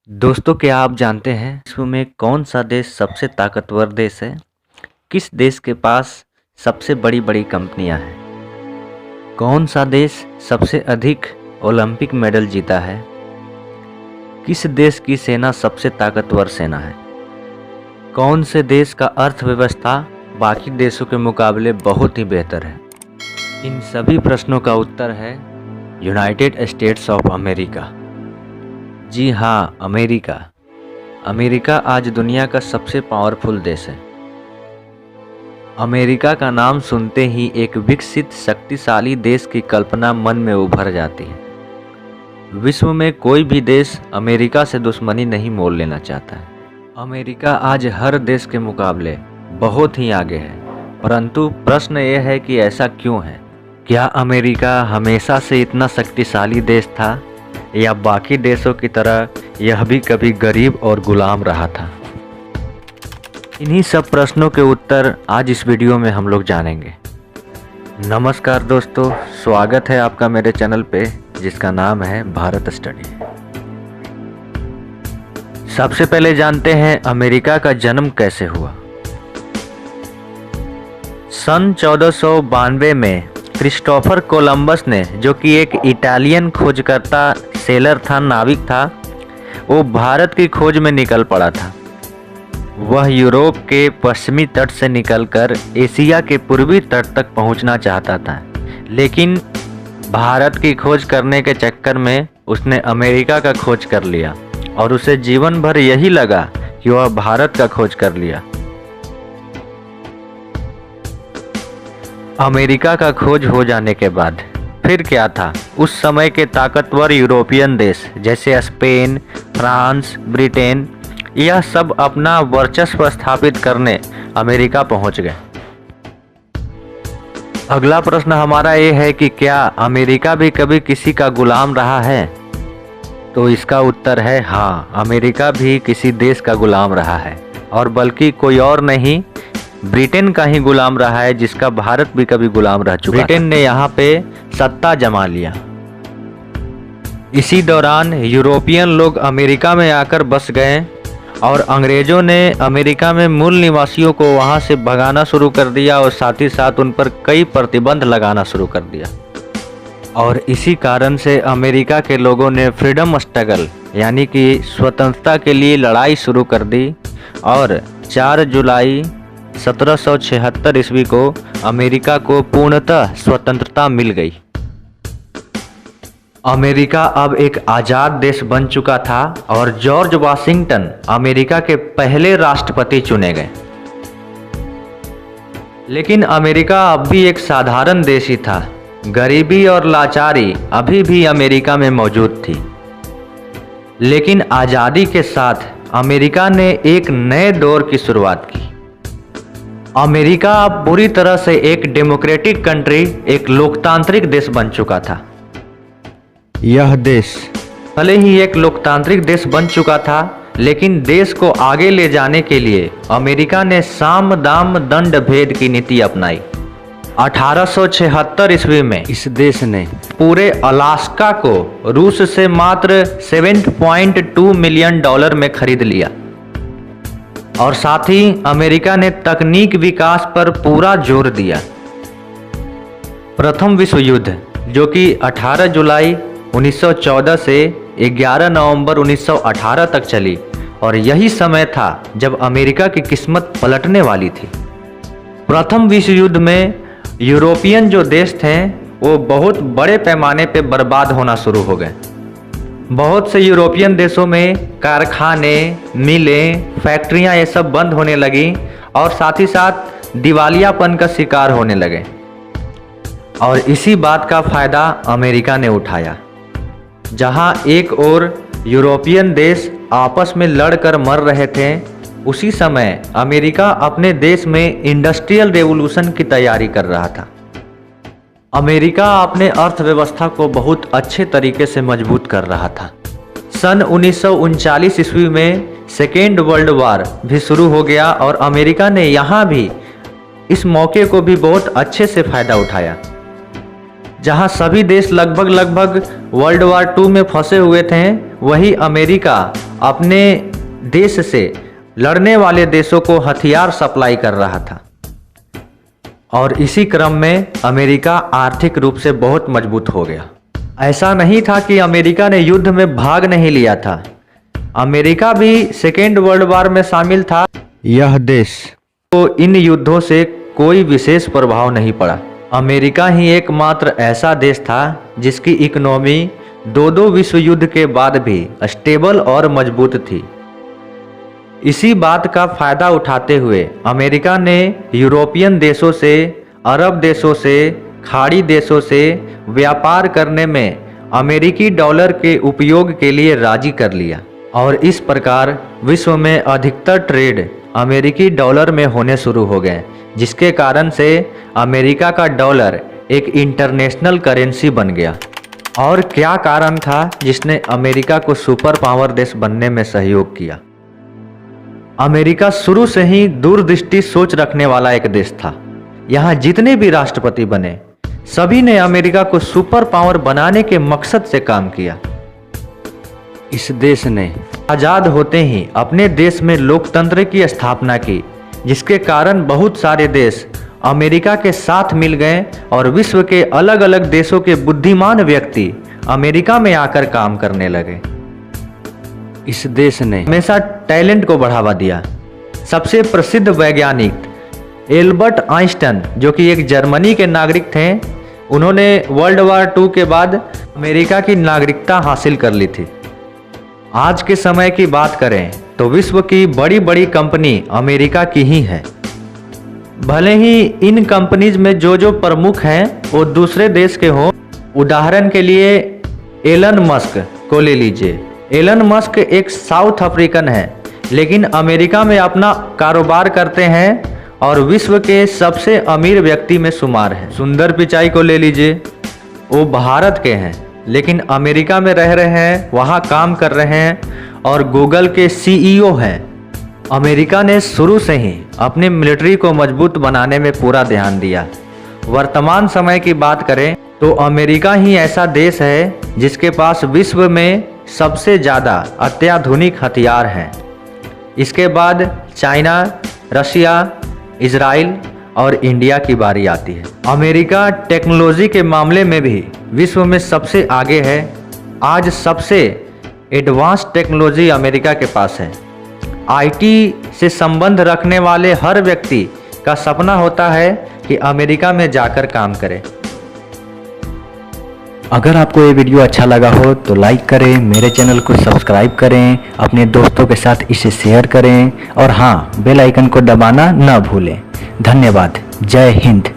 दोस्तों, क्या आप जानते हैं विश्व में कौन सा देश सबसे ताकतवर देश है? किस देश के पास सबसे बड़ी बड़ी कंपनियां हैं? कौन सा देश सबसे अधिक ओलंपिक मेडल जीता है? किस देश की सेना सबसे ताकतवर सेना है? कौन से देश का अर्थव्यवस्था बाकी देशों के मुकाबले बहुत ही बेहतर है? इन सभी प्रश्नों का उत्तर है यूनाइटेड स्टेट्स ऑफ अमेरिका। जी हाँ, अमेरिका। अमेरिका आज दुनिया का सबसे पावरफुल देश है। अमेरिका का नाम सुनते ही एक विकसित शक्तिशाली देश की कल्पना मन में उभर जाती है। विश्व में कोई भी देश अमेरिका से दुश्मनी नहीं मोल लेना चाहता है। अमेरिका आज हर देश के मुकाबले बहुत ही आगे है, परंतु प्रश्न यह है कि ऐसा क्यों है? क्या अमेरिका हमेशा से इतना शक्तिशाली देश था, या बाकी देशों की तरह यह भी कभी गरीब और गुलाम रहा था? इन्हीं सब प्रश्नों के उत्तर आज इस वीडियो में हम लोग जानेंगे। नमस्कार दोस्तों, स्वागत है आपका मेरे चैनल पे जिसका नाम है भारत स्टडी। सबसे पहले जानते हैं अमेरिका का जन्म कैसे हुआ। सन 1492 में क्रिस्टोफर कोलंबस ने, जो कि एक इटालियन खोजकर्ता सेलर था, नाविक था, वो भारत की खोज में निकल पड़ा था। वह यूरोप के पश्चिमी तट से निकलकर एशिया के पूर्वी तट तक पहुंचना चाहता था, लेकिन भारत की खोज करने के चक्कर में उसने अमेरिका का खोज कर लिया और उसे जीवन भर यही लगा कि वह भारत का खोज कर लिया। अमेरिका का खोज हो जाने के बाद फिर क्या था? उस समय के ताकतवर यूरोपियन देश जैसे स्पेन, फ्रांस, ब्रिटेन, यह सब अपना वर्चस्व स्थापित करने अमेरिका पहुंच गए। अगला प्रश्न हमारा ये है कि क्या अमेरिका भी कभी किसी का गुलाम रहा है? तो इसका उत्तर है हाँ, अमेरिका भी किसी देश का गुलाम रहा है, और बल्कि कोई और नहीं, ब्रिटेन का ही गुलाम रहा है, जिसका भारत भी कभी गुलाम रह चुका। ब्रिटेन ने यहाँ पे सत्ता जमा लिया। इसी दौरान यूरोपियन लोग अमेरिका में आकर बस गए और अंग्रेजों ने अमेरिका में मूल निवासियों को वहाँ से भगाना शुरू कर दिया और साथ ही साथ उन पर कई प्रतिबंध लगाना शुरू कर दिया। और इसी कारण से अमेरिका के लोगों ने फ्रीडम स्ट्रगल यानी कि स्वतंत्रता के लिए लड़ाई शुरू कर दी और 4 जुलाई 1776 ईस्वी को अमेरिका को पूर्णतः स्वतंत्रता मिल गई। अमेरिका अब एक आज़ाद देश बन चुका था और जॉर्ज वाशिंगटन अमेरिका के पहले राष्ट्रपति चुने गए। लेकिन अमेरिका अब भी एक साधारण देश ही था। गरीबी और लाचारी अभी भी अमेरिका में मौजूद थी। लेकिन आज़ादी के साथ अमेरिका ने एक नए दौर की शुरुआत की। अमेरिका अब पूरी तरह से एक डेमोक्रेटिक कंट्री, एक लोकतांत्रिक देश बन चुका था। यह देश भले ही एक लोकतांत्रिक देश बन चुका था, लेकिन देश को आगे ले जाने के लिए अमेरिका ने साम दाम दंड भेद की नीति अपनाई। 1876 ईस्वी में इस देश ने पूरे अलास्का को रूस से मात्र $7.2 मिलियन में खरीद लिया। और साथ ही अमेरिका ने तकनीक विकास पर पूरा जोर दिया। प्रथम विश्व युद्ध, जो कि 18 जुलाई 1914 से 11 नवंबर 1918 तक चली, और यही समय था जब अमेरिका की किस्मत पलटने वाली थी। प्रथम विश्व युद्ध में यूरोपियन जो देश थे वो बहुत बड़े पैमाने पे बर्बाद होना शुरू हो गए। बहुत से यूरोपियन देशों में कारखाने, मिलें, फैक्ट्रियां ये सब बंद होने लगी और साथ ही साथ दिवालियापन का शिकार होने लगे। और इसी बात का फ़ायदा अमेरिका ने उठाया। जहां एक ओर यूरोपियन देश आपस में लड़कर मर रहे थे, उसी समय अमेरिका अपने देश में इंडस्ट्रियल रेवोल्यूशन की तैयारी कर रहा था। अमेरिका अपने अर्थव्यवस्था को बहुत अच्छे तरीके से मजबूत कर रहा था। सन 1939 ईस्वी में सेकेंड वर्ल्ड वार भी शुरू हो गया और अमेरिका ने यहाँ भी इस मौके को भी बहुत अच्छे से फ़ायदा उठाया। जहाँ सभी देश लगभग वर्ल्ड वार 2 में फंसे हुए थे, वही अमेरिका अपने देश से लड़ने वाले देशों को हथियार सप्लाई कर रहा था। और इसी क्रम में अमेरिका आर्थिक रूप से बहुत मजबूत हो गया। ऐसा नहीं था कि अमेरिका ने युद्ध में भाग नहीं लिया था, अमेरिका भी सेकेंड वर्ल्ड वॉर में शामिल था। यह देश को इन युद्धों से कोई विशेष प्रभाव नहीं पड़ा। अमेरिका ही एकमात्र ऐसा देश था जिसकी इकोनॉमी दो विश्व युद्ध के बाद भी स्टेबल और मजबूत थी। इसी बात का फायदा उठाते हुए अमेरिका ने यूरोपियन देशों से, अरब देशों से, खाड़ी देशों से व्यापार करने में अमेरिकी डॉलर के उपयोग के लिए राजी कर लिया और इस प्रकार विश्व में अधिकतर ट्रेड अमेरिकी डॉलर में होने शुरू हो गए, जिसके कारण से अमेरिका का डॉलर एक इंटरनेशनल करेंसी बन गया। और क्या कारण था जिसने अमेरिका को सुपर पावर देश बनने में सहयोग किया? अमेरिका शुरू से ही दूरदृष्टि सोच रखने वाला एक देश था। यहाँ जितने भी राष्ट्रपति बने सभी ने अमेरिका को सुपर पावर बनाने के मकसद से काम किया। इस देश ने आज़ाद होते ही अपने देश में लोकतंत्र की स्थापना की, जिसके कारण बहुत सारे देश अमेरिका के साथ मिल गए और विश्व के अलग अलग देशों के बुद्धिमान व्यक्ति अमेरिका में आकर काम करने लगे। इस देश ने हमेशा टैलेंट को बढ़ावा दिया। सबसे प्रसिद्ध वैज्ञानिक एल्बर्ट आइंस्टाइन, जो कि एक जर्मनी के नागरिक थे, उन्होंने वर्ल्ड वॉर 2 के बाद अमेरिका की नागरिकता हासिल कर ली थी। आज के समय की बात करें तो विश्व की बड़ी बड़ी कंपनी अमेरिका की ही है। भले ही इन कंपनीज में जो प्रमुख हैं वो दूसरे देश के हों। उदाहरण के लिए एलन मस्क को ले लीजिए। एलन मस्क एक साउथ अफ्रीकन है, लेकिन अमेरिका में अपना कारोबार करते हैं और विश्व के सबसे अमीर व्यक्ति में शुमार है। सुंदर पिचाई को ले लीजिए, वो भारत के हैं लेकिन अमेरिका में रह रहे हैं, वहाँ काम कर रहे हैं और गूगल के CEO हैं। अमेरिका ने शुरू से ही अपनी मिलिट्री को मजबूत बनाने में पूरा ध्यान दिया। वर्तमान समय की बात करें तो अमेरिका ही ऐसा देश है जिसके पास विश्व में सबसे ज़्यादा अत्याधुनिक हथियार हैं। इसके बाद चाइना, रशिया, इजराइल और इंडिया की बारी आती है। अमेरिका टेक्नोलॉजी के मामले में भी विश्व में सबसे आगे है। आज सबसे एडवांस टेक्नोलॉजी अमेरिका के पास है। IT से संबंध रखने वाले हर व्यक्ति का सपना होता है कि अमेरिका में जाकर काम करे। अगर आपको ये वीडियो अच्छा लगा हो तो लाइक करें, मेरे चैनल को सब्सक्राइब करें, अपने दोस्तों के साथ इसे शेयर करें और हाँ, बेल आइकन को दबाना ना भूलें। धन्यवाद। जय हिंद।